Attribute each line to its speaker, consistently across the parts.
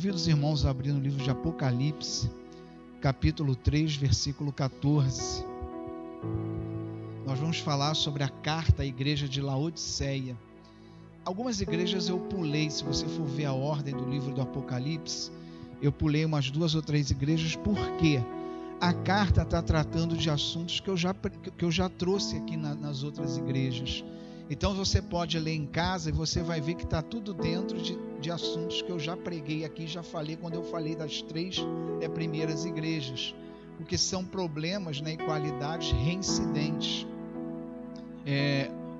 Speaker 1: Convido os irmãos a abrir no livro de Apocalipse, capítulo 3, versículo 14. Nós vamos falar sobre a carta à igreja de Laodiceia. Algumas igrejas eu pulei, se você for ver a ordem do livro do Apocalipse, eu pulei umas 2 ou 3 igrejas, porque a carta está tratando de assuntos que eu já trouxe aqui nas outras igrejas. Então você pode ler em casa e você vai ver que está tudo dentro de assuntos que eu já preguei aqui, já falei quando eu falei das 3 primeiras igrejas, porque são problemas, né, e qualidades reincidentes.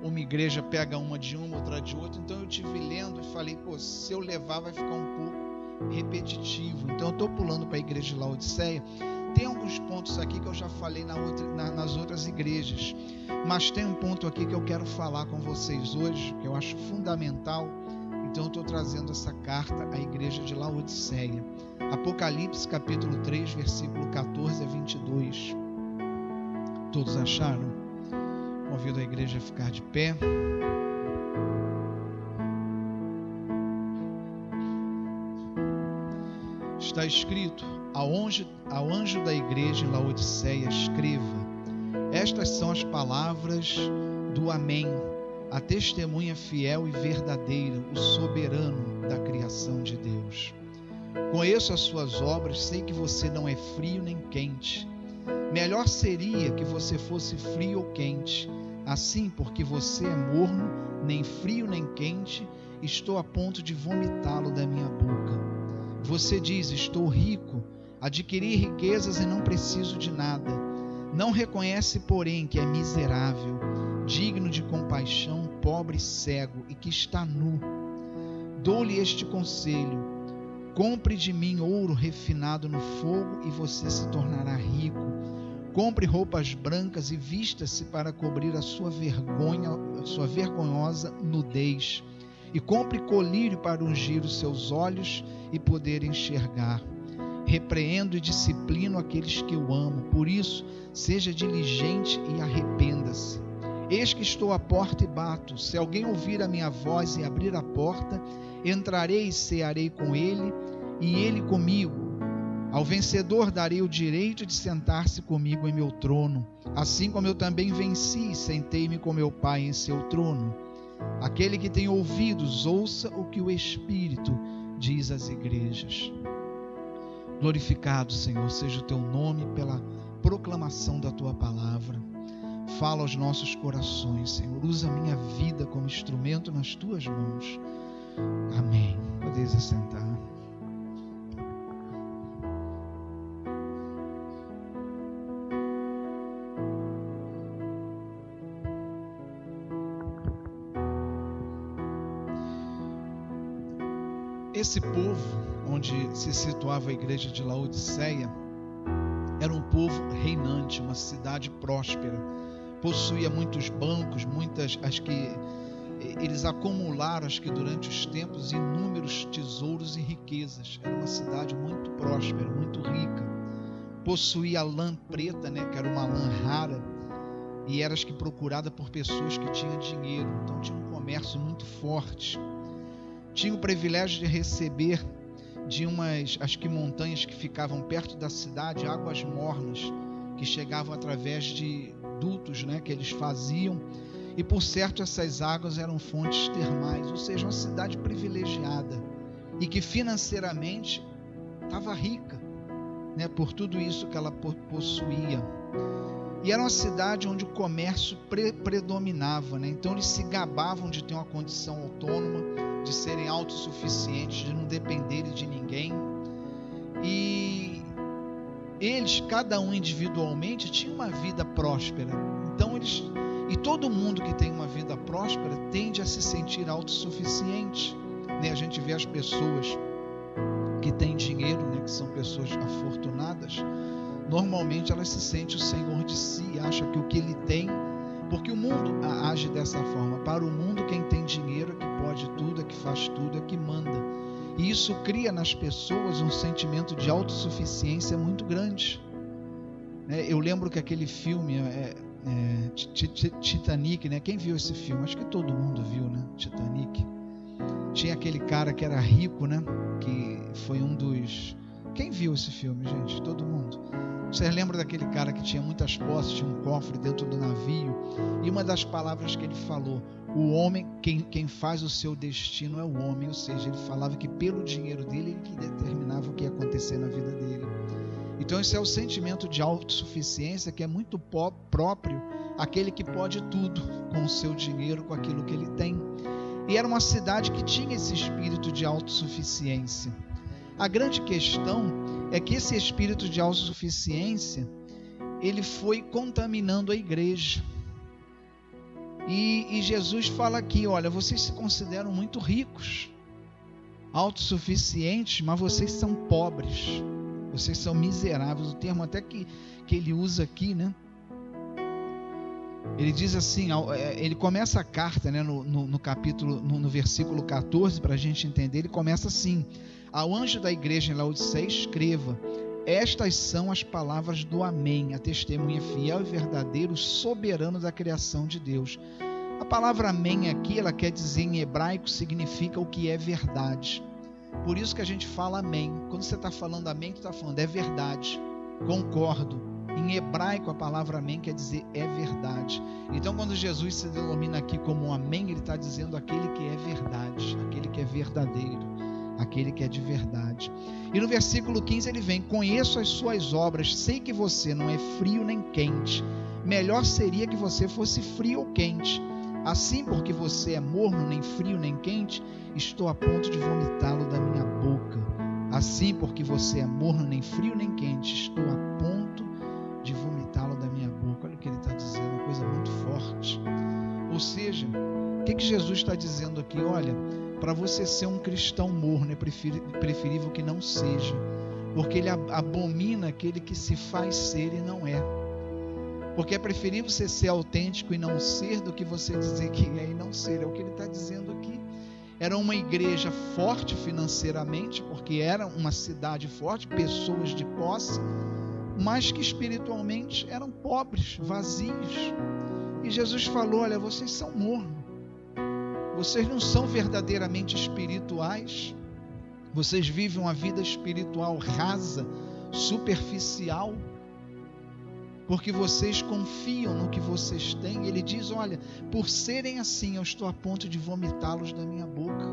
Speaker 1: Uma igreja pega uma de uma, outra de outra, então eu tive lendo e falei, se eu levar vai ficar um pouco repetitivo, então eu estou pulando para a igreja de Laodiceia. Tem alguns pontos aqui que eu já falei nas outras igrejas, mas tem um ponto aqui que eu quero falar com vocês hoje, que eu acho fundamental, então eu estou trazendo essa carta à igreja de Laodiceia. Apocalipse capítulo 3, versículo 14 a 22. Todos acharam? Convido a igreja a ficar de pé. Está escrito: ao anjo da igreja em Laodiceia escreva: estas são as palavras do Amém, a testemunha fiel e verdadeira, o soberano da criação de Deus. Conheço as suas obras, sei que você não é frio nem quente. Melhor seria que você fosse frio ou quente. Assim, porque você é morno, nem frio nem quente, estou a ponto de vomitá-lo da minha boca. Você diz: estou rico, adquiri riquezas e não preciso de nada. Não reconhece, porém, que é miserável, digno de compaixão, pobre e cego, e que está nu. Dou-lhe este conselho: compre de mim ouro refinado no fogo e você se tornará rico. Compre roupas brancas e vista-se para cobrir a sua vergonhosa nudez. E compre colírio para ungir os seus olhos e poder enxergar. Repreendo e disciplino aqueles que eu amo. Por isso, seja diligente e arrependa-se. Eis que estou à porta e bato. Se alguém ouvir a minha voz e abrir a porta, entrarei e cearei com ele, e ele comigo. Ao vencedor darei o direito de sentar-se comigo em meu trono, assim como eu também venci e sentei-me com meu Pai em seu trono. Aquele que tem ouvidos, ouça o que o Espírito diz às igrejas. Glorificado, Senhor, seja o teu nome pela proclamação da tua palavra. Fala aos nossos corações, Senhor. Usa a minha vida como instrumento nas tuas mãos. Amém. Podeis assentar. Esse povo, onde se situava a igreja de Laodiceia, era um povo reinante, uma cidade próspera, possuía muitos bancos, eles acumularam, durante os tempos, inúmeros tesouros e riquezas. Era uma cidade muito próspera, muito rica. Possuía lã preta, que era uma lã rara, e era procurada por pessoas que tinham dinheiro, então tinha um comércio muito forte. Tinha o privilégio de receber de umas, montanhas que ficavam perto da cidade, águas mornas, que chegavam através de dutos, que eles faziam, e por certo essas águas eram fontes termais, ou seja, uma cidade privilegiada, e que financeiramente estava rica, por tudo isso que ela possuía. E era uma cidade onde o comércio predominava, então eles se gabavam de ter uma condição autônoma, de serem autossuficientes, de não dependerem de ninguém. E eles, cada um individualmente, tinha uma vida próspera. Então e todo mundo que tem uma vida próspera tende a se sentir autossuficiente. A gente vê as pessoas que têm dinheiro, que são pessoas afortunadas, normalmente elas se sentem o senhor de si, acham que o que ele tem, porque o mundo age dessa forma. Para o mundo, quem tem dinheiro é que pode tudo, é que faz tudo, é que manda. E isso cria nas pessoas um sentimento de autossuficiência muito grande. Eu lembro que aquele filme, Titanic, quem viu esse filme? Acho que todo mundo viu, Titanic. tinha aquele cara que era rico, né? Que foi um dos... Quem viu esse filme, gente? Todo mundo. Vocês lembram daquele cara que tinha muitas posses, tinha um cofre dentro do navio? E uma das palavras que ele falou, o homem, quem faz o seu destino é o homem. Ou seja, ele falava que pelo dinheiro dele, ele que determinava o que ia acontecer na vida dele. Então esse é o sentimento de autossuficiência que é muito próprio àquele que pode tudo com o seu dinheiro, com aquilo que ele tem. E era uma cidade que tinha esse espírito de autossuficiência. A grande questão é que esse espírito de autossuficiência, ele foi contaminando a igreja. E Jesus fala aqui, olha, vocês se consideram muito ricos, autossuficientes, mas vocês são pobres, vocês são miseráveis. O termo até que ele usa aqui, né? Ele diz assim, ele começa a carta, né, no capítulo, no versículo 14, para a gente entender, ele começa assim: ao anjo da igreja em Laodiceia escreva, estas são as palavras do Amém, a testemunha fiel e verdadeiro, soberano da criação de Deus. A palavra Amém aqui, ela quer dizer em hebraico, significa o que é verdade. Por isso que a gente fala Amém. Quando você está falando Amém, tu está falando é verdade, concordo. Em hebraico, a palavra Amém quer dizer é verdade. Então, quando Jesus se denomina aqui como Amém, ele está dizendo aquele que é verdade, aquele que é verdadeiro, aquele que é de verdade. E no versículo 15 ele vem: conheço as suas obras, sei que você não é frio nem quente. Melhor seria que você fosse frio ou quente. Assim, porque você é morno, nem frio nem quente, estou a ponto de vomitá-lo da minha boca. Assim, porque você é morno, nem frio nem quente, estou a ponto de vomitá-lo da minha boca. Olha o que ele está dizendo, uma coisa muito forte. Ou seja, o que Jesus está dizendo aqui? Olha, para você ser um cristão morno, é preferível que não seja, porque ele abomina aquele que se faz ser e não é. Porque é preferível você ser autêntico e não ser do que você dizer que é e não ser. É o que ele está dizendo aqui. Era uma igreja forte financeiramente, porque era uma cidade forte, pessoas de posse, mas que espiritualmente eram pobres, vazios. E Jesus falou: olha, vocês são mornos, vocês não são verdadeiramente espirituais, vocês vivem uma vida espiritual rasa, superficial, porque vocês confiam no que vocês têm. Ele diz: olha, por serem assim, eu estou a ponto de vomitá-los da minha boca,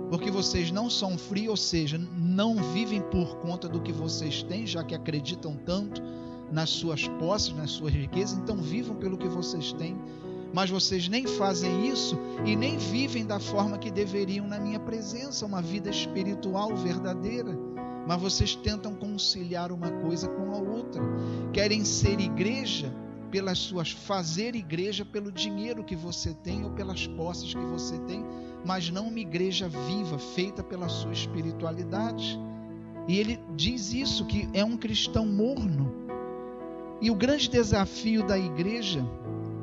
Speaker 1: porque vocês não são frios, ou seja, não vivem por conta do que vocês têm, já que acreditam tanto nas suas posses, nas suas riquezas, então vivam pelo que vocês têm, mas vocês nem fazem isso e nem vivem da forma que deveriam na minha presença, uma vida espiritual verdadeira. Mas vocês tentam conciliar uma coisa com a outra, querem ser igreja pelas suas, fazer igreja pelo dinheiro que você tem ou pelas posses que você tem, mas não uma igreja viva, feita pela sua espiritualidade. E ele diz isso, que é um cristão morno. E o grande desafio da igreja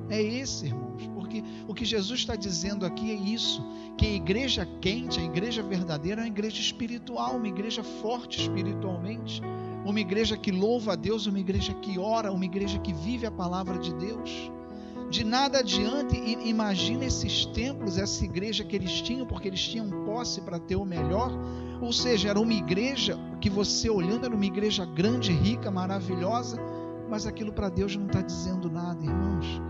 Speaker 1: é esse, irmãos, porque o que Jesus está dizendo aqui é isso, que a igreja quente, a igreja verdadeira é uma igreja espiritual, uma igreja forte espiritualmente, uma igreja que louva a Deus, uma igreja que ora, uma igreja que vive a palavra de Deus. De nada adianta, imagina esses templos, essa igreja que eles tinham, porque eles tinham posse para ter o melhor, ou seja, era uma igreja que você olhando, era uma igreja grande, rica, maravilhosa, mas aquilo para Deus não está dizendo nada, irmãos.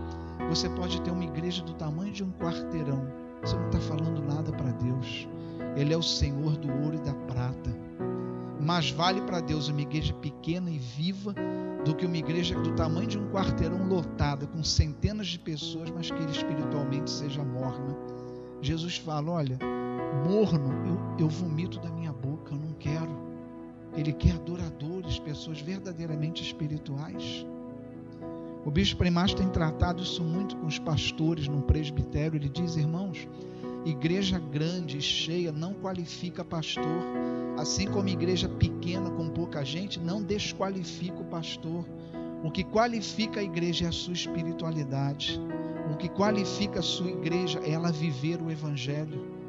Speaker 1: Você pode ter uma igreja do tamanho de um quarteirão, você não está falando nada para Deus. Ele é o Senhor do ouro e da prata. Mas vale para Deus uma igreja pequena e viva do que uma igreja do tamanho de um quarteirão lotada, com centenas de pessoas, mas que espiritualmente seja morna. Jesus fala: olha, morno, eu vomito da minha boca, eu não quero. Ele quer adoradores, pessoas verdadeiramente espirituais. O bispo Primacho tem tratado isso muito com os pastores no presbitério. Ele diz: irmãos, igreja grande e cheia não qualifica pastor, assim como igreja pequena com pouca gente não desqualifica o pastor. O que qualifica a igreja é a sua espiritualidade. O que qualifica a sua igreja é ela viver o evangelho.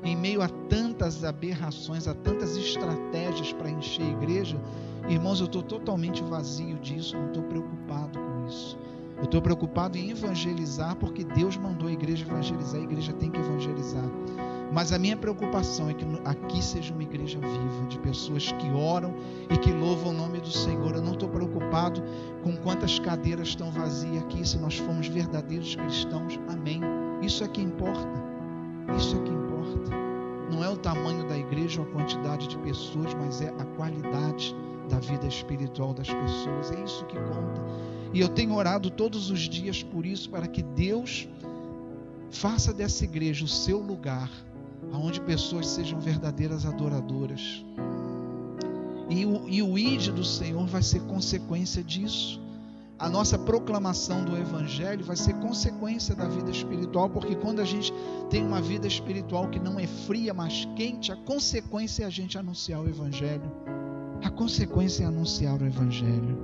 Speaker 1: Em meio a tantas aberrações, a tantas estratégias para encher a igreja, irmãos, eu estou totalmente vazio disso, não estou preocupado com isso. Eu estou preocupado em evangelizar, porque Deus mandou a igreja evangelizar, a igreja tem que evangelizar. Mas a minha preocupação é que aqui seja uma igreja viva, de pessoas que oram e que louvam o nome do Senhor. Eu não estou preocupado com quantas cadeiras estão vazias aqui, se nós formos verdadeiros cristãos. Amém. Isso é que importa. Isso é que importa. Não é o tamanho da igreja ou a quantidade de pessoas, mas é a qualidade da vida espiritual das pessoas. É isso que conta. E eu tenho orado todos os dias por isso, para que Deus faça dessa igreja o seu lugar, onde pessoas sejam verdadeiras adoradoras. E o ID do Senhor vai ser consequência disso. A nossa proclamação do Evangelho vai ser consequência da vida espiritual, porque quando a gente tem uma vida espiritual que não é fria, mas quente, a consequência é a gente anunciar o Evangelho. A consequência é anunciar o Evangelho.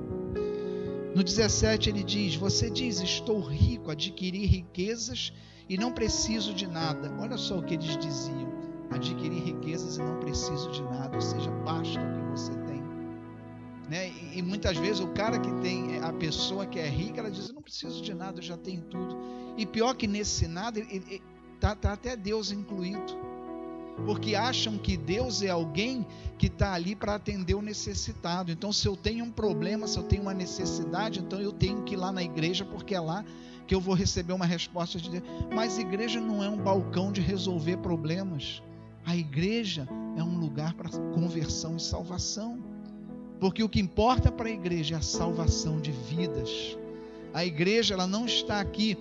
Speaker 1: No 17 ele diz: você diz, estou rico, adquiri riquezas e não preciso de nada. Olha só o que eles diziam: adquiri riquezas e não preciso de nada, ou seja, basta o que você tem, né? E muitas vezes o cara que tem, a pessoa que é rica, ela diz: eu não preciso de nada, eu já tenho tudo. E pior que nesse nada, tá até Deus incluído, porque acham que Deus é alguém que está ali para atender o necessitado. Então, se eu tenho um problema, se eu tenho uma necessidade, então eu tenho que ir lá na igreja, porque é lá que eu vou receber uma resposta de Deus. Mas a igreja não é um balcão de resolver problemas. A igreja é um lugar para conversão e salvação, porque o que importa para a igreja é a salvação de vidas. A igreja, ela não está aqui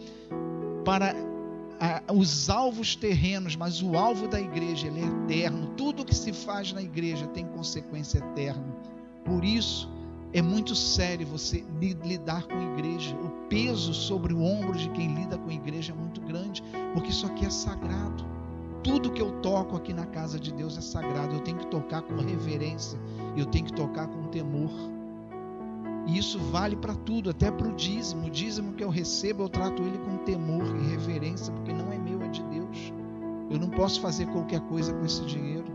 Speaker 1: para os alvos terrenos, mas o alvo da igreja, ele é eterno. Tudo que se faz na igreja tem consequência eterna. Por isso é muito sério você lidar com a igreja. O peso sobre o ombro de quem lida com a igreja é muito grande, porque isso aqui é sagrado. Tudo que eu toco aqui na casa de Deus é sagrado. Eu tenho que tocar com reverência, eu tenho que tocar com temor. E isso vale para tudo, até para o dízimo. O dízimo que eu recebo, eu trato ele com temor e reverência, porque não é meu, é de Deus. Eu não posso fazer qualquer coisa com esse dinheiro.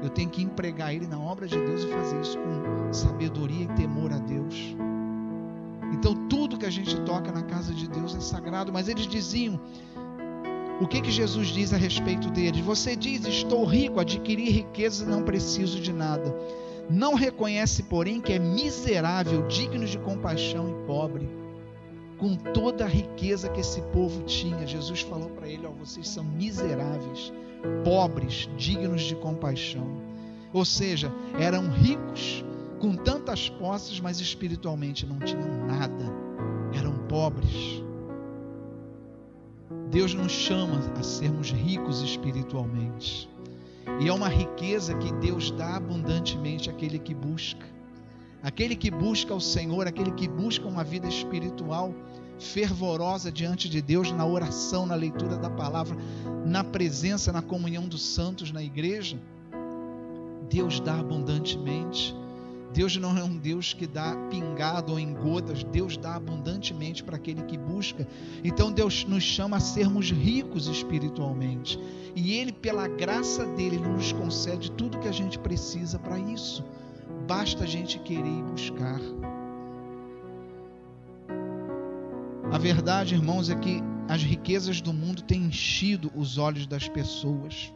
Speaker 1: Eu tenho que empregar ele na obra de Deus e fazer isso com sabedoria e temor a Deus. Então tudo que a gente toca na casa de Deus é sagrado. Mas eles diziam, o que Jesus diz a respeito deles? Você diz, estou rico, adquiri riquezas e não preciso de nada. Não reconhece, porém, que é miserável, digno de compaixão e pobre. Com toda a riqueza que esse povo tinha, Jesus falou para ele: vocês são miseráveis, pobres, dignos de compaixão. Ou seja, eram ricos, com tantas posses, mas espiritualmente não tinham nada. Eram pobres. Deus nos chama a sermos ricos espiritualmente. E é uma riqueza que Deus dá abundantemente àquele que busca. Aquele que busca o Senhor, aquele que busca uma vida espiritual fervorosa diante de Deus, na oração, na leitura da palavra, na presença, na comunhão dos santos na igreja, Deus dá abundantemente. Deus não é um Deus que dá pingado ou em gotas. Deus dá abundantemente para aquele que busca. Então Deus nos chama a sermos ricos espiritualmente. E Ele, pela graça dEle, Ele nos concede tudo que a gente precisa para isso. Basta a gente querer e buscar. A verdade, irmãos, é que as riquezas do mundo têm enchido os olhos das pessoas.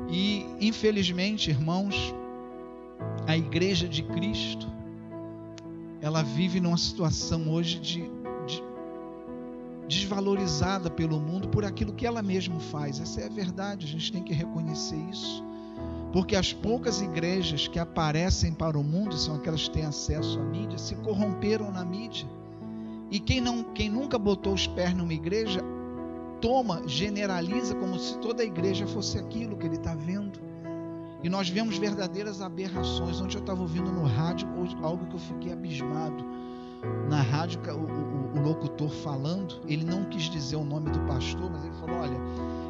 Speaker 1: E, infelizmente, irmãos, a igreja de Cristo, ela vive numa situação hoje desvalorizada pelo mundo por aquilo que ela mesma faz. Essa é a verdade, a gente tem que reconhecer isso. Porque as poucas igrejas que aparecem para o mundo, são aquelas que têm acesso à mídia, se corromperam na mídia. E quem nunca botou os pés numa igreja, generaliza como se toda a igreja fosse aquilo que ele está vendo. E nós vemos verdadeiras aberrações. Ontem eu estava ouvindo no rádio algo que eu fiquei abismado. Na rádio, o locutor falando, ele não quis dizer o nome do pastor, mas ele falou: olha,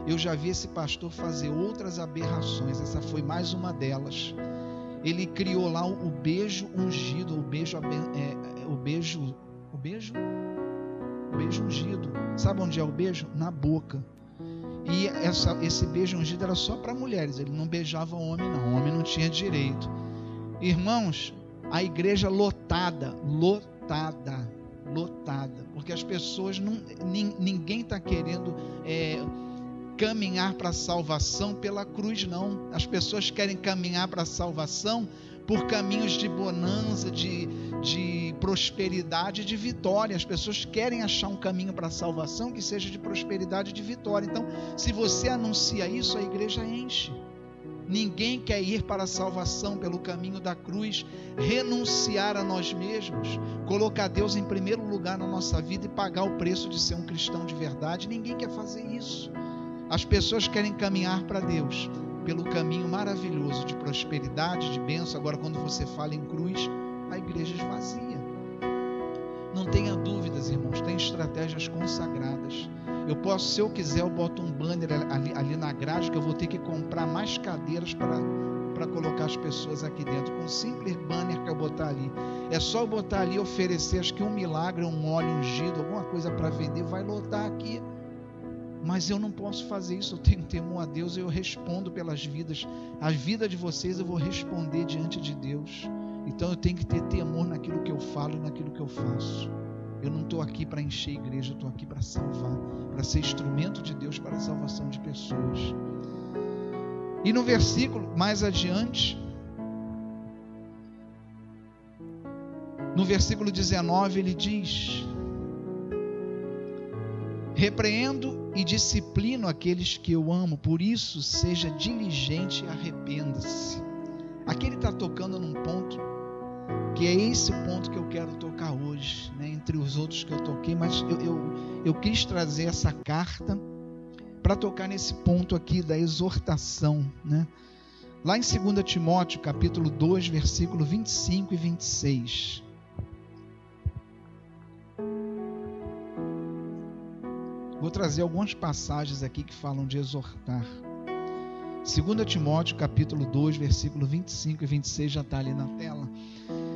Speaker 1: eu já vi esse pastor fazer outras aberrações, essa foi mais uma delas. Ele criou lá o beijo ungido, o beijo ungido. Sabe onde é o beijo? Na boca. E esse beijo ungido era só para mulheres, ele não beijava homem não, o homem não tinha direito. Irmãos, a igreja lotada, porque as pessoas, ninguém está querendo caminhar para a salvação pela cruz, não. As pessoas querem caminhar para a salvação por caminhos de bonança, de prosperidade, de vitória. As pessoas querem achar um caminho para a salvação que seja de prosperidade e de vitória. Então, se você anuncia isso, a igreja enche. Ninguém quer ir para a salvação pelo caminho da cruz, renunciar a nós mesmos, colocar Deus em primeiro lugar na nossa vida e pagar o preço de ser um cristão de verdade. Ninguém quer fazer isso. As pessoas querem caminhar para Deus pelo caminho maravilhoso de prosperidade, de bênção. Agora, quando você fala em cruz, a igreja esvazia. Não tenha dúvidas, irmãos, tem estratégias consagradas. Eu posso, se eu quiser, eu boto um banner ali na grade, que eu vou ter que comprar mais cadeiras para colocar as pessoas aqui dentro. Com um simples banner que eu botar ali. É só eu botar ali e oferecer, acho que um milagre, um óleo ungido, alguma coisa para vender, vai lotar aqui. Mas eu não posso fazer isso, eu tenho temor a Deus, eu respondo pelas vidas. A vida de vocês eu vou responder diante de Deus. Então eu tenho que ter temor naquilo que eu falo e naquilo que eu faço. Eu não estou aqui para encher a igreja, eu estou aqui para salvar, para ser instrumento de Deus para a salvação de pessoas. E no versículo mais adiante, no versículo 19, ele diz: repreendo e disciplino aqueles que eu amo, por isso seja diligente e arrependa-se. Aqui ele está tocando num ponto, que é esse o ponto que eu quero tocar hoje, né? Entre os outros que eu toquei, mas eu quis trazer essa carta para tocar nesse ponto aqui da exortação, né? Lá em 2 Timóteo, capítulo 2, versículo 25 e 26. Vou trazer algumas passagens aqui que falam de exortar. 2 Timóteo, capítulo 2, versículo 25 e 26, já está ali na tela.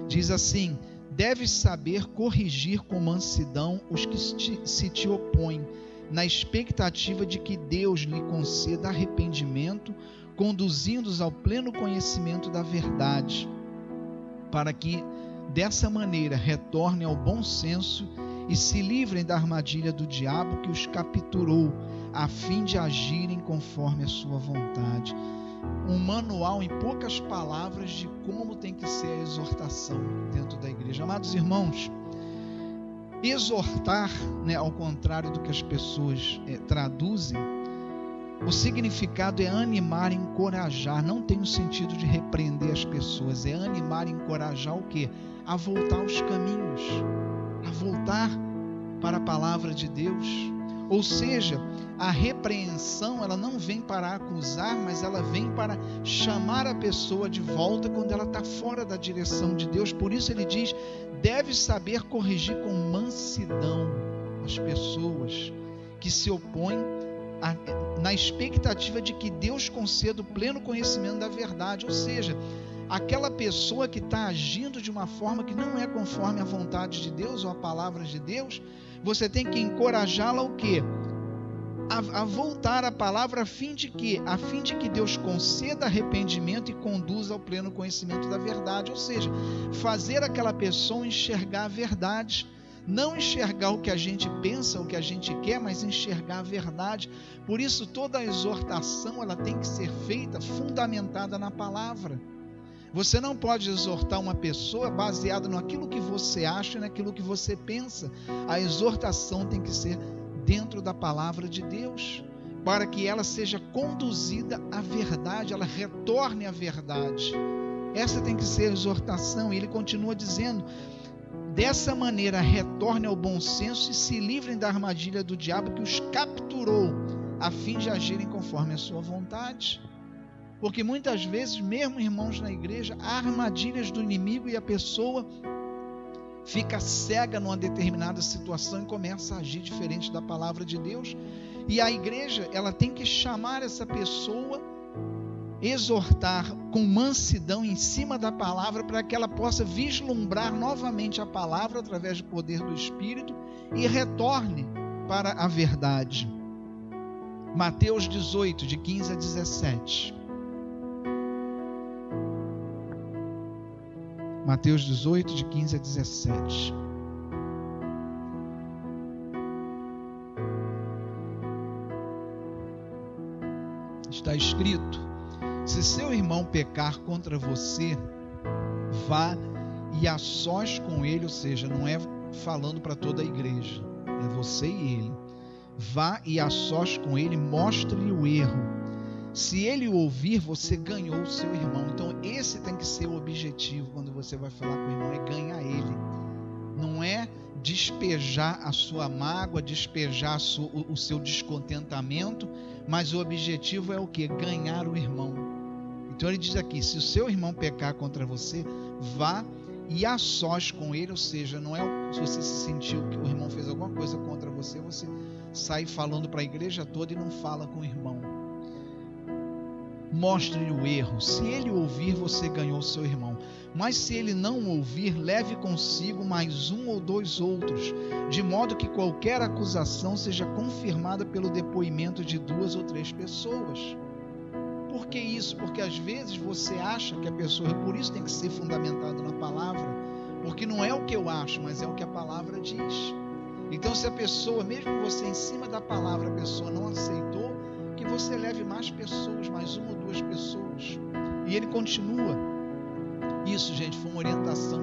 Speaker 1: Diz assim: deves saber corrigir com mansidão os que se te opõem, na expectativa de que Deus lhe conceda arrependimento, conduzindo-os ao pleno conhecimento da verdade, para que dessa maneira retornem ao bom senso e se livrem da armadilha do diabo que os capturou, a fim de agirem conforme a sua vontade. Um manual em poucas palavras de como tem que ser a exortação dentro da igreja. Amados irmãos, exortar, né, ao contrário do que as pessoas traduzem, o significado é animar, encorajar. Não tem o sentido de repreender as pessoas, é animar, encorajar o quê? A voltar aos caminhos, a voltar para a palavra de Deus. Ou seja, a repreensão, ela não vem para acusar, mas ela vem para chamar a pessoa de volta quando ela está fora da direção de Deus. Por isso ele diz: deve saber corrigir com mansidão as pessoas que se opõem na expectativa de que Deus conceda o pleno conhecimento da verdade. Ou seja, aquela pessoa que está agindo de uma forma que não é conforme a vontade de Deus ou a palavra de Deus, você tem que encorajá-la o quê? A voltar à palavra, a fim de que Deus conceda arrependimento e conduza ao pleno conhecimento da verdade. Ou seja, fazer aquela pessoa enxergar a verdade, não enxergar o que a gente pensa, o que a gente quer, mas enxergar a verdade. Por isso toda a exortação, ela tem que ser feita fundamentada na palavra. Você não pode exortar uma pessoa baseado naquilo que você acha e naquilo que você pensa. A exortação tem que ser dentro da palavra de Deus, para que ela seja conduzida à verdade, ela retorne à verdade. Essa tem que ser a exortação. E ele continua dizendo: dessa maneira retorne ao bom senso e se livrem da armadilha do diabo que os capturou, a fim de agirem conforme a sua vontade. Porque muitas vezes, mesmo irmãos na igreja, há armadilhas do inimigo e a pessoa fica cega numa determinada situação e começa a agir diferente da palavra de Deus. E a igreja, ela tem que chamar essa pessoa, exortar com mansidão em cima da palavra, para que ela possa vislumbrar novamente a palavra através do poder do Espírito e retorne para a verdade. Mateus 18, de 15 a 17. Mateus 18, de 15 a 17. está escrito: se seu irmão pecar contra você, vá e a sós com ele, ou seja, não é falando para toda a igreja, é você e ele. Vá e a sós com ele, mostre-lhe o erro. Se ele o ouvir, você ganhou o seu irmão. Então esse tem que ser o objetivo quando você vai falar com o irmão, é ganhar ele. Não é despejar a sua mágoa, despejar o seu descontentamento, mas o objetivo é o quê? Ganhar o irmão. Então ele diz aqui: se o seu irmão pecar contra você, vá e a sós com ele, ou seja, não é se você se sentiu que o irmão fez alguma coisa contra você, você sai falando para a igreja toda e não fala com o irmão. Mostre-lhe o erro. Se ele ouvir, você ganhou o seu irmão. Mas se ele não ouvir, leve consigo mais um ou dois outros, de modo que qualquer acusação seja confirmada pelo depoimento de 2 ou 3 pessoas. Por que isso? Porque às vezes você acha que a pessoa, e por isso tem que ser fundamentado na palavra, porque não é o que eu acho, mas é o que a palavra diz. Então, se a pessoa, mesmo você em cima da palavra, a pessoa não aceitou, que você leve mais pessoas, mais 1 ou 2 pessoas. E ele continua. Isso, gente, foi uma orientação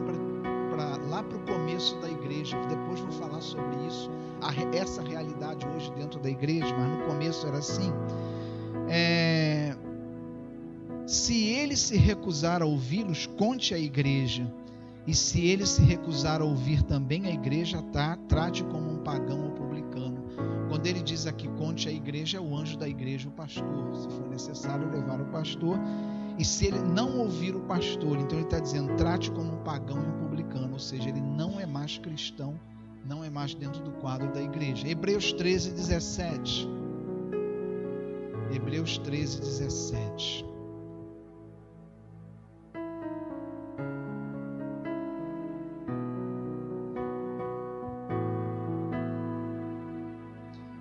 Speaker 1: lá para o começo da igreja. Depois vou falar sobre isso, essa realidade hoje dentro da igreja, mas no começo era assim. Se ele se recusar a ouvi-los, conte à igreja. E se ele se recusar a ouvir também a igreja, trate como um pagão ou publicano. Quando ele diz aqui, conte à igreja, é o anjo da igreja, o pastor. Se for necessário, levar o pastor. E se ele não ouvir o pastor, então ele está dizendo, trate como um pagão e um publicano. Ou seja, ele não é mais cristão, não é mais dentro do quadro da igreja. Hebreus 13, 17. Hebreus 13, 17.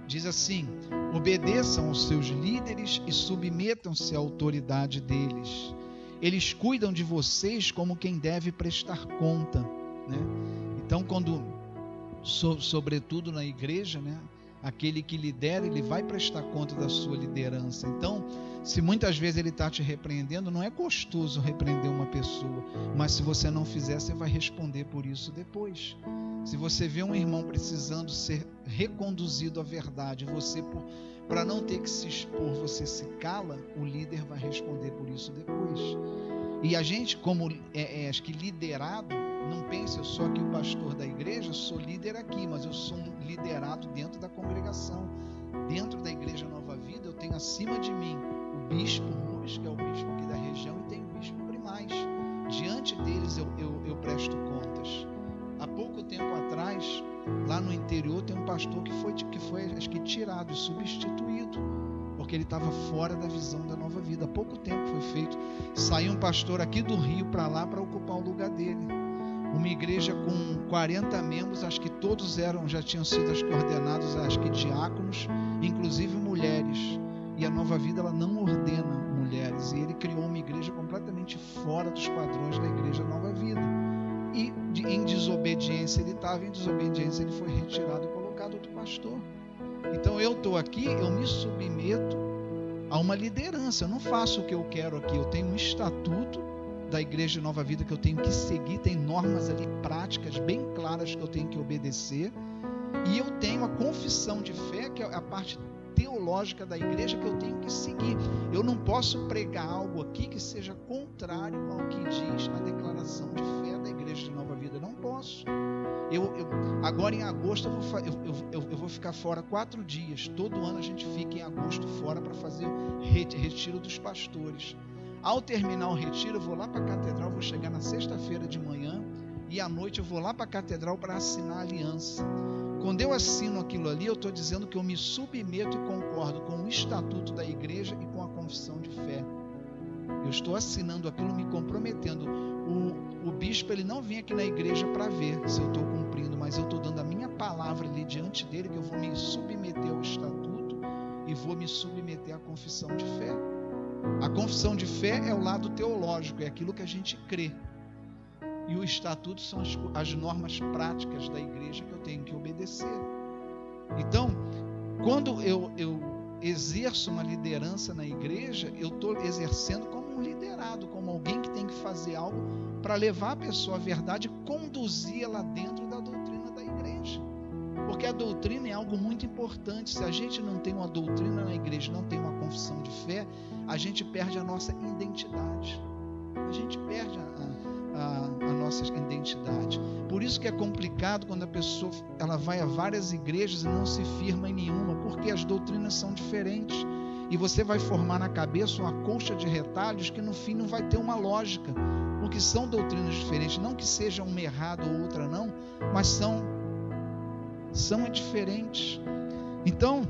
Speaker 1: Diz assim: obedeçam aos seus líderes e submetam-se à autoridade deles. Eles cuidam de vocês como quem deve prestar conta, né? Então, sobretudo na igreja, né? Aquele que lidera, ele vai prestar conta da sua liderança. Então, se muitas vezes ele está te repreendendo, não é gostoso repreender uma pessoa, mas se você não fizer, você vai responder por isso depois. Se você vê um irmão precisando ser reconduzido à verdade, você, para não ter que se expor, você se cala, o líder vai responder por isso depois. E a gente, como acho que liderado, não pense, eu sou aqui o pastor da igreja, sou líder aqui, mas eu sou um liderado dentro da congregação. Dentro da Igreja Nova Vida, eu tenho acima de mim o bispo Rubens, que é o bispo aqui da região, e tenho o bispo Primaz. Diante deles eu presto contas. Há pouco tempo atrás, lá no interior, tem um pastor que foi acho que tirado e substituído, porque ele estava fora da visão da Nova Vida. Há pouco tempo foi feito. Saiu um pastor aqui do Rio para lá para ocupar o lugar dele. Uma igreja com 40 membros, acho que todos já tinham sido ordenados, acho que diáconos, inclusive mulheres. E a Nova Vida, ela não ordena mulheres. E ele criou uma igreja completamente fora dos padrões da Igreja Nova Vida. E em desobediência ele estava, em desobediência ele foi retirado e colocado outro pastor. Então eu estou aqui, eu me submeto a uma liderança, eu não faço o que eu quero aqui, eu tenho um estatuto da Igreja Nova Vida que eu tenho que seguir, tem normas ali práticas bem claras que eu tenho que obedecer, e eu tenho a confissão de fé, que é a parte teológica da igreja, que eu tenho que seguir. Eu não posso pregar algo aqui que seja contrário ao que diz a declaração de fé da Igreja de Nova Vida. Eu não posso. Agora em agosto eu vou ficar fora 4 dias. Todo ano a gente fica em agosto fora para fazer retiro dos pastores. Ao terminar o retiro, eu vou lá para a catedral, vou chegar na sexta-feira de manhã e à noite eu vou lá para a catedral para assinar a aliança. Quando eu assino aquilo ali, eu estou dizendo que eu me submeto e concordo com o estatuto da igreja e com a confissão de fé. Eu estou assinando aquilo, me comprometendo. O bispo, ele não vem aqui na igreja para ver se eu estou cumprindo, mas eu estou dando a minha palavra ali diante dele, que eu vou me submeter ao estatuto e vou me submeter à confissão de fé. A confissão de fé é o lado teológico, é aquilo que a gente crê. E o estatuto são as normas práticas da igreja que eu tenho que obedecer. Então, quando eu exerço uma liderança na igreja, eu estou exercendo como um liderado, como alguém que tem que fazer algo para levar a pessoa à verdade e conduzir-la dentro da doutrina da igreja. Porque a doutrina é algo muito importante. Se a gente não tem uma doutrina na igreja, não tem uma confissão de fé, a gente perde a nossa identidade. A gente perde a nossa identidade. Por isso que é complicado quando a pessoa ela vai a várias igrejas e não se firma em nenhuma, porque as doutrinas são diferentes. E você vai formar na cabeça uma colcha de retalhos que no fim não vai ter uma lógica, porque são doutrinas diferentes. Não que seja uma errada ou outra não, mas são diferentes. Então,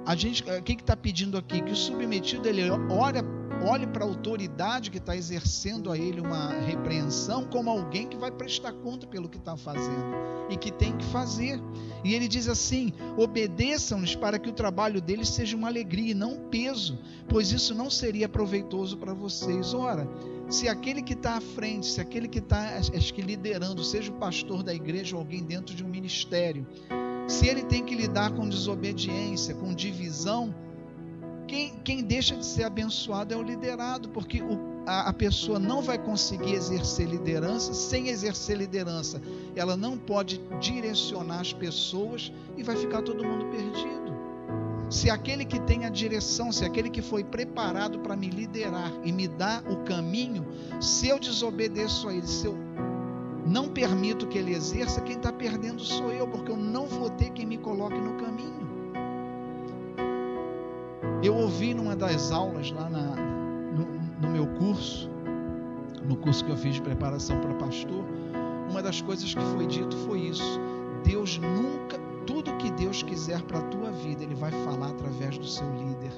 Speaker 1: a gente, o que está pedindo aqui? Que o submetido ele olhe para a autoridade que está exercendo a ele uma repreensão como alguém que vai prestar conta pelo que está fazendo e que tem que fazer. E ele diz assim: obedeçam-lhes para que o trabalho deles seja uma alegria e não um peso, pois isso não seria proveitoso para vocês. Ora, se aquele que está à frente, se aquele que está liderando, seja o pastor da igreja ou alguém dentro de um ministério, se ele tem que lidar com desobediência, com divisão, quem deixa de ser abençoado é o liderado, porque a pessoa não vai conseguir exercer liderança. Sem exercer liderança, ela não pode direcionar as pessoas e vai ficar todo mundo perdido. Se aquele que tem a direção, se aquele que foi preparado para me liderar e me dar o caminho, se eu desobedeço a ele, se eu não permito que ele exerça, quem está perdendo sou eu, porque eu não vou ter quem me coloque no caminho. Eu ouvi numa das aulas lá no meu curso, no curso que eu fiz de preparação para pastor, uma das coisas que foi dito foi isso: Deus nunca, tudo que Deus quiser para a tua vida, Ele vai falar através do seu líder.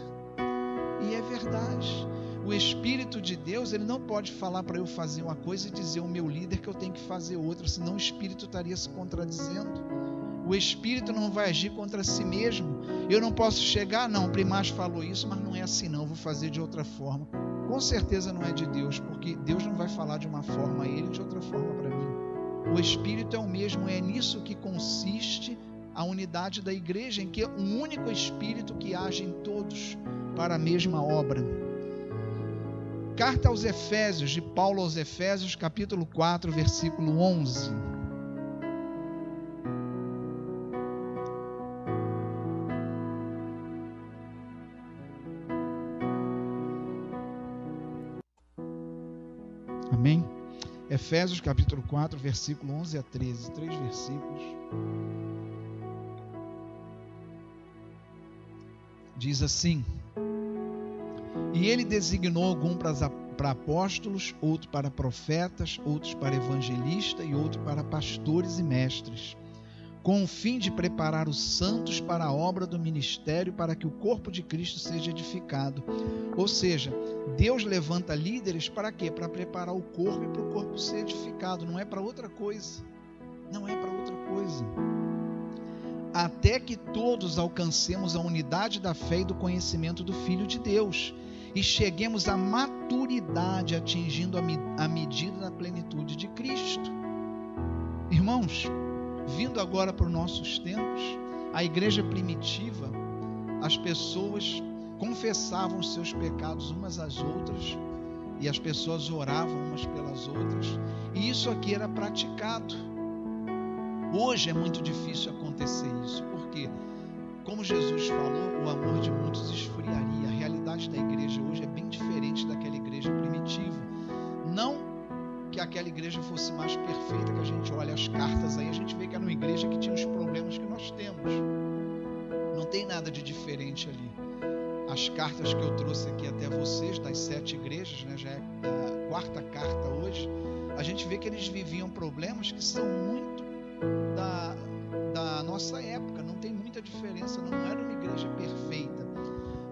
Speaker 1: E é verdade. O Espírito de Deus, ele não pode falar para eu fazer uma coisa e dizer ao meu líder que eu tenho que fazer outra, senão o Espírito estaria se contradizendo. O Espírito não vai agir contra si mesmo. Eu não posso chegar, não, o Primário falou isso, mas não é assim não, vou fazer de outra forma. Com certeza não é de Deus, porque Deus não vai falar de uma forma a ele e de outra forma para mim. O Espírito é o mesmo, é nisso que consiste a unidade da igreja, em que é um único Espírito que age em todos para a mesma obra. Carta aos Efésios, de Paulo aos Efésios, capítulo 4, versículo 11. Amém? Efésios, capítulo 4, versículo 11 a 13. 3 versículos. Diz assim: e ele designou algum para apóstolos, outro para profetas, outros para evangelistas e outro para pastores e mestres, com o fim de preparar os santos para a obra do ministério, para que o corpo de Cristo seja edificado. Ou seja, Deus levanta líderes para quê? Para preparar o corpo e para o corpo ser edificado. Não é para outra coisa. Não é para outra coisa. Até que todos alcancemos a unidade da fé e do conhecimento do Filho de Deus e cheguemos à maturidade, atingindo a medida da plenitude de Cristo. Irmãos, vindo agora para os nossos tempos, a igreja primitiva, as pessoas confessavam os seus pecados umas às outras e as pessoas oravam umas pelas outras, e isso aqui era praticado. Hoje é muito difícil acontecer isso, porque, como Jesus falou, o amor de muitos esfriaria. A realidade da igreja hoje é bem diferente daquela igreja primitiva. Não que aquela igreja fosse mais perfeita, que a gente olha as cartas aí, a gente vê que era uma igreja que tinha os problemas que nós temos. Não tem nada de diferente ali. As cartas que eu trouxe aqui até vocês, das 7 igrejas, né, já é a 4ª carta hoje, a gente vê que eles viviam problemas que são muito da nossa época. Não tem muita diferença, não era uma igreja perfeita.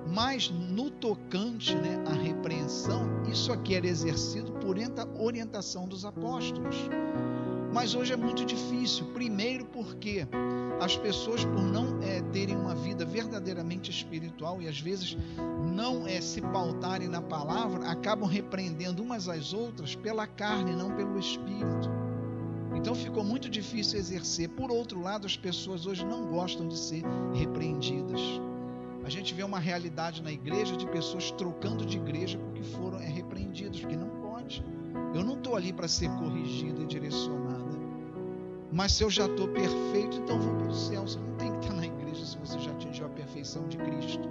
Speaker 1: Mas no tocante, né, à repreensão, isso aqui era exercido por orientação dos apóstolos. Mas hoje é muito difícil. Primeiro porque as pessoas, por não terem uma vida verdadeiramente espiritual e às vezes não se pautarem na palavra, acabam repreendendo umas às outras pela carne, não pelo Espírito. Então ficou muito difícil exercer. Por outro lado, as pessoas hoje não gostam de ser repreendidas. A gente vê uma realidade na igreja de pessoas trocando de igreja porque foram repreendidas, porque não pode. Eu não estou ali para ser corrigida e direcionada. Mas se eu já estou perfeito, então vou para o céu. Você não tem que estar na igreja se você já atingiu a perfeição de Cristo.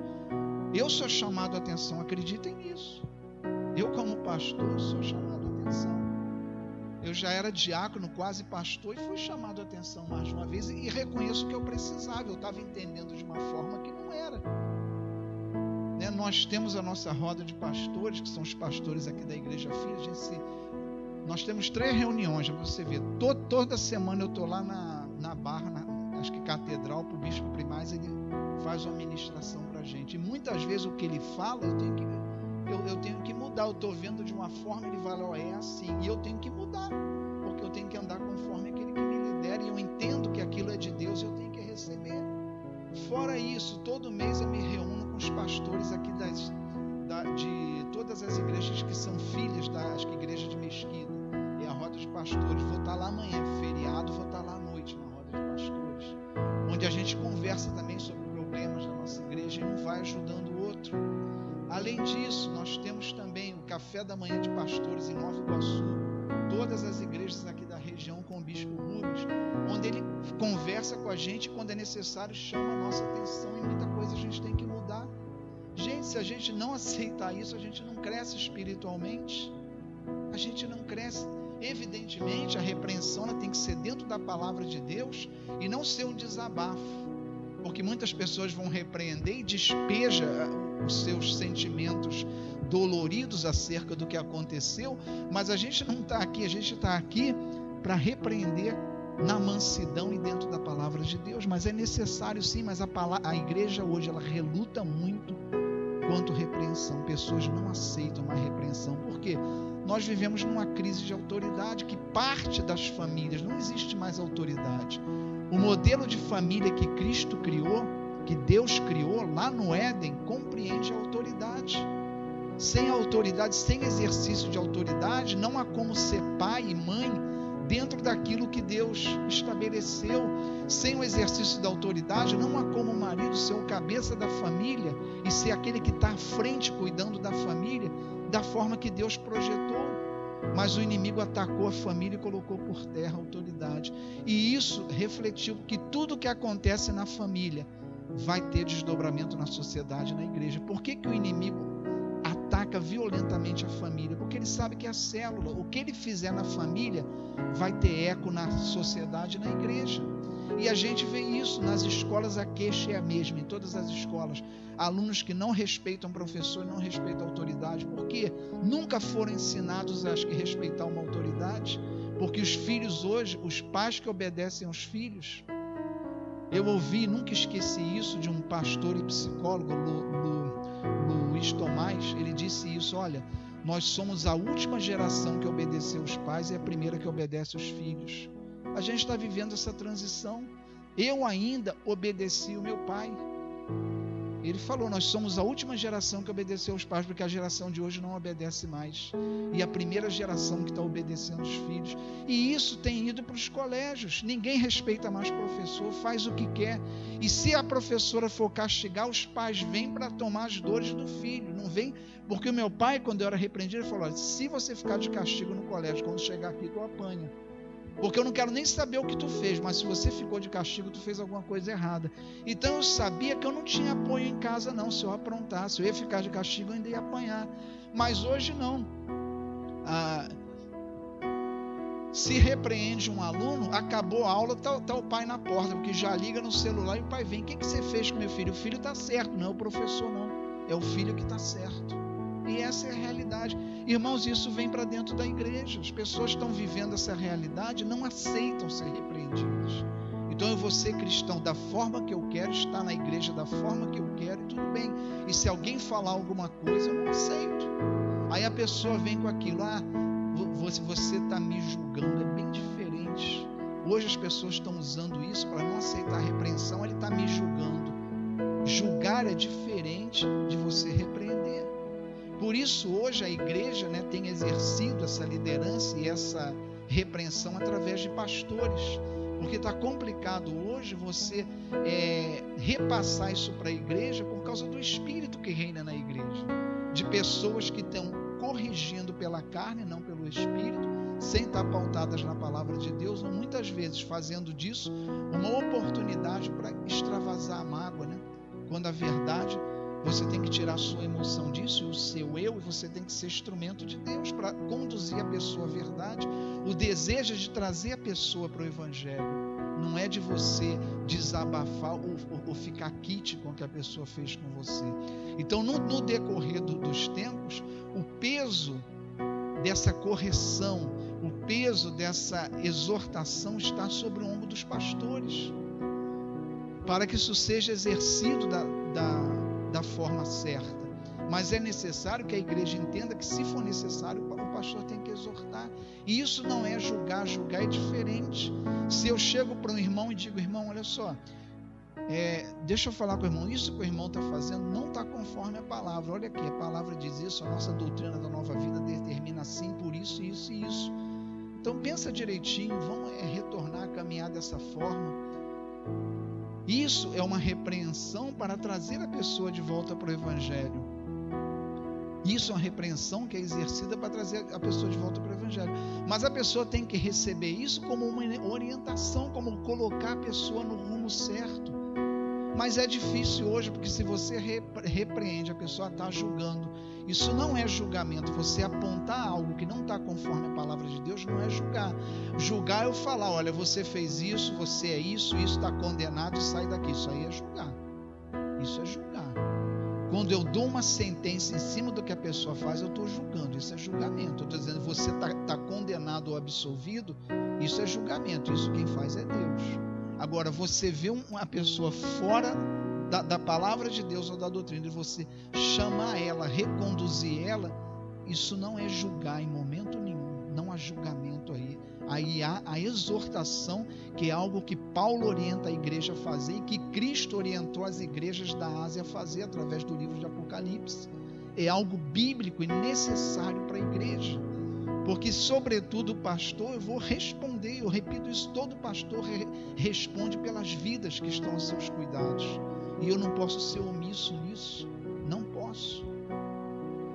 Speaker 1: Eu sou chamado a atenção, acreditem nisso. Eu, como pastor, sou chamado a atenção. Eu já era diácono, quase pastor, e fui chamado a atenção mais de uma vez, e reconheço que eu precisava. Eu estava entendendo de uma forma que não era. Né? Nós temos a nossa roda de pastores, que são os pastores aqui da Igreja Filha. Nós temos 3 reuniões, para você ver. Toda semana eu estou lá na Barra, acho que Catedral, para o Bispo Primaz, ele faz uma ministração para a gente. E muitas vezes o que ele fala, eu tenho que mudar. Eu estou vendo de uma forma, ele vai lá, é assim. E eu tenho que mudar, porque eu tenho que andar conforme aquele que me lidera. E eu entendo que aquilo é de Deus e eu tenho que receber. Fora isso, todo mês eu me reúno com os pastores aqui de todas as igrejas que são filhas da igreja de Mesquita. É a roda de pastores. Vou estar lá amanhã, feriado, vou estar lá à noite na roda de pastores. Onde a gente conversa também sobre problemas da nossa igreja e um vai ajudando o outro. Além disso, nós temos também o café da manhã de pastores em Nova Iguaçu, todas as igrejas aqui da região com o Bispo Rubens, onde ele conversa com a gente, quando é necessário, chama a nossa atenção e muita coisa a gente tem que mudar. Gente, se a gente não aceitar isso, a gente não cresce espiritualmente, a gente não cresce. Evidentemente, a repreensão ela tem que ser dentro da palavra de Deus e não ser um desabafo, porque muitas pessoas vão repreender e despeja os seus sentimentos doloridos acerca do que aconteceu, mas a gente não está aqui, a gente está aqui para repreender na mansidão e dentro da palavra de Deus. Mas é necessário sim, mas a igreja hoje ela reluta muito quanto repreensão. Pessoas não aceitam mais repreensão, porque nós vivemos numa crise de autoridade, que parte das famílias não existe mais autoridade. O modelo de família que Cristo criou, que Deus criou lá no Éden, compreende a autoridade. Sem autoridade, sem exercício de autoridade, não há como ser pai e mãe dentro daquilo que Deus estabeleceu. Sem o exercício da autoridade, não há como o marido ser o cabeça da família e ser aquele que está à frente cuidando da família da forma que Deus projetou. Mas o inimigo atacou a família e colocou por terra a autoridade. E isso refletiu que tudo que acontece na família vai ter desdobramento na sociedade, na igreja. Por que o inimigo ataca violentamente a família? Porque ele sabe que a célula, o que ele fizer na família, vai ter eco na sociedade e na igreja. E a gente vê isso nas escolas, a queixa é a mesma, em todas as escolas. Alunos que não respeitam o professor, não respeitam a autoridade, porque nunca foram ensinados a respeitar uma autoridade. Porque os filhos hoje, os pais que obedecem aos filhos. Eu ouvi, nunca esqueci isso, de um pastor e psicólogo, Luiz Tomás. Ele disse isso: olha, nós somos a última geração que obedeceu os pais e a primeira que obedece os filhos. A gente está vivendo essa transição. Eu ainda obedeci o meu pai. Ele falou, nós somos a última geração que obedeceu os pais, porque a geração de hoje não obedece mais. E a primeira geração que está obedecendo os filhos. E isso tem ido para os colégios. Ninguém respeita mais o professor, faz o que quer. E se a professora for castigar, os pais vêm para tomar as dores do filho. Não vem, porque o meu pai, quando eu era repreendido, ele falou, olha, se você ficar de castigo no colégio, quando chegar aqui, tu apanha. Porque eu não quero nem saber o que tu fez, mas se você ficou de castigo, tu fez alguma coisa errada. Então eu sabia que eu não tinha apoio em casa não. Se eu aprontasse, eu ia ficar de castigo, eu ainda ia apanhar. Mas hoje não. Se repreende um aluno, acabou a aula, tá o pai na porta, porque já liga no celular e o pai vem, o que você fez com meu filho? O filho está certo, não é o professor não, é o filho que está certo. E essa é a realidade. Irmãos, isso vem para dentro da igreja. As pessoas estão vivendo essa realidade, não aceitam ser repreendidas. Então eu vou ser cristão da forma que eu quero, estar na igreja da forma que eu quero, e tudo bem. E se alguém falar alguma coisa, eu não aceito. Aí a pessoa vem com aquilo, você está me julgando, é bem diferente. Hoje as pessoas estão usando isso para não aceitar a repreensão, ele está me julgando. Julgar é diferente de você repreender. Por isso hoje a igreja tem exercido essa liderança e essa repreensão através de pastores, porque está complicado hoje você repassar isso para a igreja por causa do espírito que reina na igreja, de pessoas que estão corrigindo pela carne, não pelo espírito, sem estar pautadas na palavra de Deus, ou muitas vezes fazendo disso uma oportunidade para extravasar a mágoa, né? Quando a verdade, você tem que tirar a sua emoção disso, e o seu eu, e você tem que ser instrumento de Deus para conduzir a pessoa à verdade. O desejo é de trazer a pessoa para o evangelho, não é de você desabafar ou ficar quite com o que a pessoa fez com você. Então, no decorrer dos tempos, o peso dessa correção, o peso dessa exortação está sobre o ombro dos pastores, para que isso seja exercido da forma certa. Mas é necessário que a igreja entenda que, se for necessário, o pastor tem que exortar. E isso não é julgar. Julgar é diferente. Se eu chego para um irmão e digo: irmão, olha só, deixa eu falar com o irmão, isso que o irmão está fazendo não está conforme a palavra. Olha aqui, a palavra diz isso, a nossa doutrina da nova vida determina assim, por isso, isso e isso. Então pensa direitinho, vamos retornar a caminhar dessa forma. Isso é uma repreensão para trazer a pessoa de volta para o evangelho. Isso é uma repreensão que é exercida para trazer a pessoa de volta para o evangelho. Mas a pessoa tem que receber isso como uma orientação, como colocar a pessoa no rumo certo. Mas é difícil hoje, porque se você repreende, a pessoa está julgando. Isso não é julgamento. Você apontar algo que não está conforme a palavra de Deus não é julgar. Julgar é eu falar: olha, você fez isso, você é isso está condenado e sai daqui. Isso aí é julgar. Isso é julgar. Quando eu dou uma sentença em cima do que a pessoa faz, eu estou julgando. Isso é julgamento. Eu estou dizendo: você está condenado ou absolvido. Isso é julgamento. Isso quem faz é Deus. Agora, você vê uma pessoa fora da palavra de Deus ou da doutrina, e você chamar ela, reconduzir ela, isso não é julgar em momento nenhum. Não há julgamento aí. Aí há a exortação, que é algo que Paulo orienta a igreja a fazer, e que Cristo orientou as igrejas da Ásia a fazer através do livro de Apocalipse. É algo bíblico e necessário para a igreja. Porque, sobretudo, o pastor, eu vou responder, eu repito isso, todo pastor responde pelas vidas que estão aos seus cuidados. E eu não posso ser omisso nisso, não posso.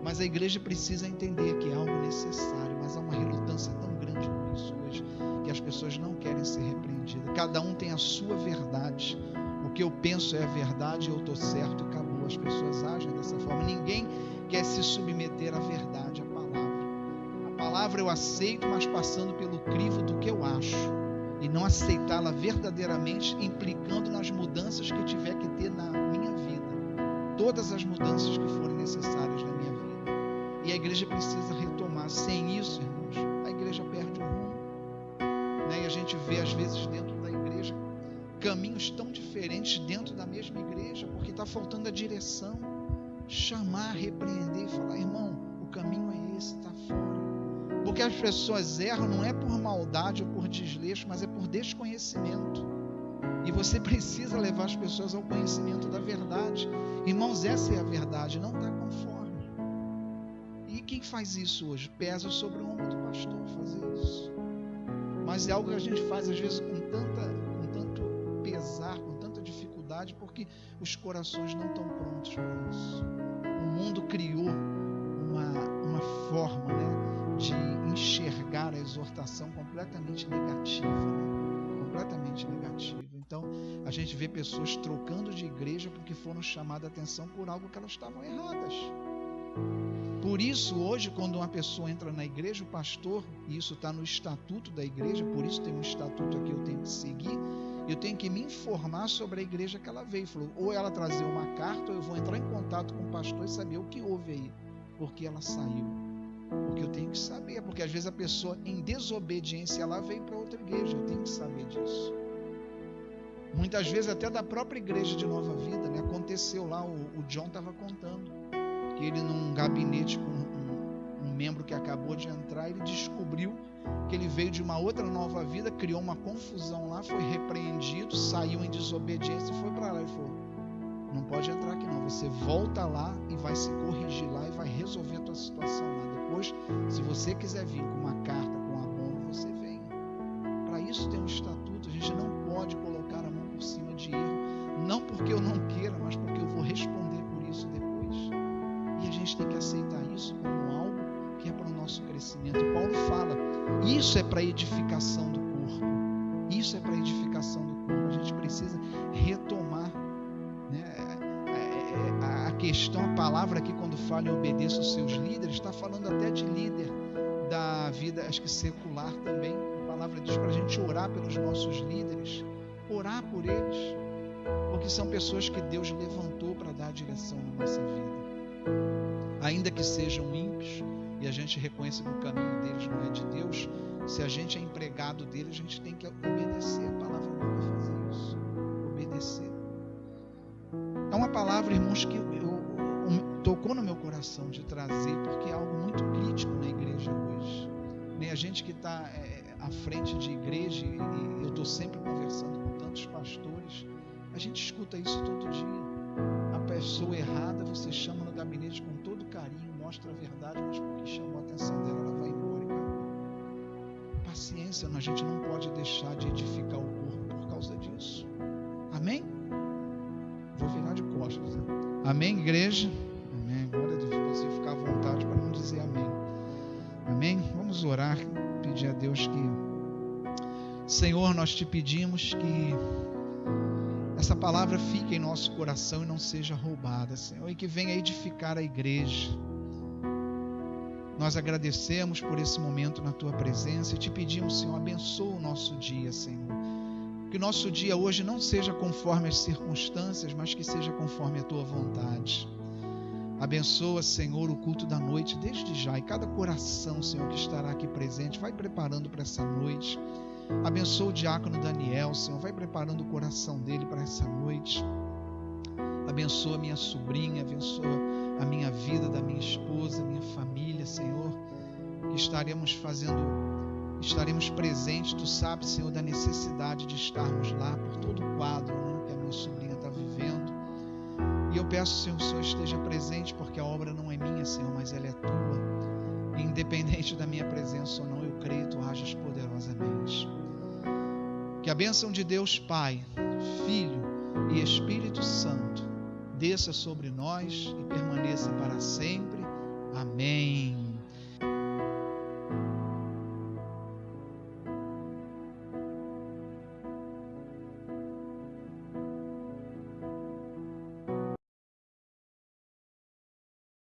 Speaker 1: Mas a igreja precisa entender que é algo necessário, mas há uma relutância tão grande com isso hoje, que as pessoas não querem ser repreendidas. Cada um tem a sua verdade. O que eu penso é a verdade, eu estou certo, acabou. As pessoas agem dessa forma. Ninguém quer se submeter à verdade, à palavra. A palavra eu aceito, mas passando pelo crivo do que eu acho, e não aceitá-la verdadeiramente, implicando nas mudanças que tiver que ter na minha vida, todas as mudanças que forem necessárias na minha vida. E a igreja precisa retomar. Sem isso, irmãos, a igreja perde o rumo, né? E a gente vê às vezes dentro da igreja caminhos tão diferentes dentro da mesma igreja, porque está faltando a direção. Chamar, repreender e falar: irmão, o caminho é esse, está fora. Porque as pessoas erram não é por maldade ou por desleixo, mas é por desconhecimento. E você precisa levar as pessoas ao conhecimento da verdade. Irmãos, essa é a verdade, não está conforme. E quem faz isso hoje? Pesa sobre o ombro do pastor fazer isso. Mas é algo que a gente faz às vezes com tanto pesar, com tanta dificuldade, porque os corações não estão prontos para isso. O mundo criou uma forma, né, de enxergar a exortação completamente negativa, né? Completamente negativa. Então, a gente vê pessoas trocando de igreja porque foram chamadas a atenção por algo que elas estavam erradas. Por isso, hoje, quando uma pessoa entra na igreja, o pastor, e isso está no estatuto da igreja, por isso tem um estatuto aqui, eu tenho que seguir, eu tenho que me informar sobre a igreja que ela veio. Falou, ou ela trazer uma carta, ou eu vou entrar em contato com o pastor e saber o que houve aí, porque ela saiu. Porque eu tenho que saber, porque às vezes a pessoa em desobediência ela veio para outra igreja, eu tenho que saber disso. Muitas vezes até da própria igreja de Nova Vida, né? Aconteceu lá, o John estava contando que ele num gabinete com um membro que acabou de entrar, ele descobriu que ele veio de uma outra Nova Vida, criou uma confusão lá, foi repreendido, saiu em desobediência e foi para lá. Ele falou, não pode entrar aqui não, você volta lá e vai se corrigir lá e vai resolver a tua situação lá. Depois, se você quiser vir com uma carta, com um abono, você vem. isso tem um estatuto, a gente não pode colocar a mão por cima de erro, não porque eu não queira, mas porque eu vou responder por isso depois. E a gente tem que aceitar isso como algo que é para o nosso crescimento. E Paulo fala, isso é para edificação do corpo. Isso é para edificação do corpo. A gente precisa retomar, né? A questão, a palavra aqui, quando fala em obedeça os seus líderes, está falando até de líder da vida, acho que secular também. A palavra diz para a gente orar pelos nossos líderes, orar por eles, porque são pessoas que Deus levantou para dar direção na nossa vida. Ainda que sejam ímpios, e a gente reconhece que o caminho deles não é de Deus, se a gente é empregado deles, a gente tem que obedecer. A palavra manda fazer isso, obedecer. É uma palavra, irmãos, que tocou no meu coração de trazer, porque é algo muito crítico na igreja hoje. A gente que está à frente de igreja, e eu estou sempre conversando com tantos pastores, a gente escuta isso todo dia. A pessoa errada, você chama no gabinete com todo carinho, mostra a verdade, mas porque chamou a atenção dela, ela vai embora e acabou. Paciência, a gente não pode deixar de edificar o corpo por causa disso. Amém? Vou virar de costas, né? Amém, igreja? Amém. Glória a Deus, você ficar à vontade para não dizer amém. Amém? Vamos orar, pedir a Deus que, Senhor, nós te pedimos que essa palavra fique em nosso coração e não seja roubada, Senhor, e que venha edificar a igreja. Nós agradecemos por esse momento na tua presença e te pedimos, Senhor, abençoa o nosso dia, Senhor. Que o nosso dia hoje não seja conforme as circunstâncias, mas que seja conforme a tua vontade. Abençoa, Senhor, o culto da noite desde já, e cada coração, Senhor, que estará aqui presente, vai preparando para essa noite. Abençoa o diácono Daniel, Senhor, vai preparando o coração dele para essa noite. Abençoa a minha sobrinha, abençoa a minha vida, da minha esposa, minha família, Senhor, que estaremos presentes. Tu sabes, Senhor, da necessidade de estarmos lá por todo o quadro, né, que a minha sobrinha está vivendo. E eu peço, Senhor, que o Senhor esteja presente, porque a obra não é minha, Senhor, mas ela é tua. E independente da minha presença ou não, eu creio que tu ages poderosamente. Que a bênção de Deus Pai, Filho e Espírito Santo desça sobre nós e permaneça para sempre. Amém.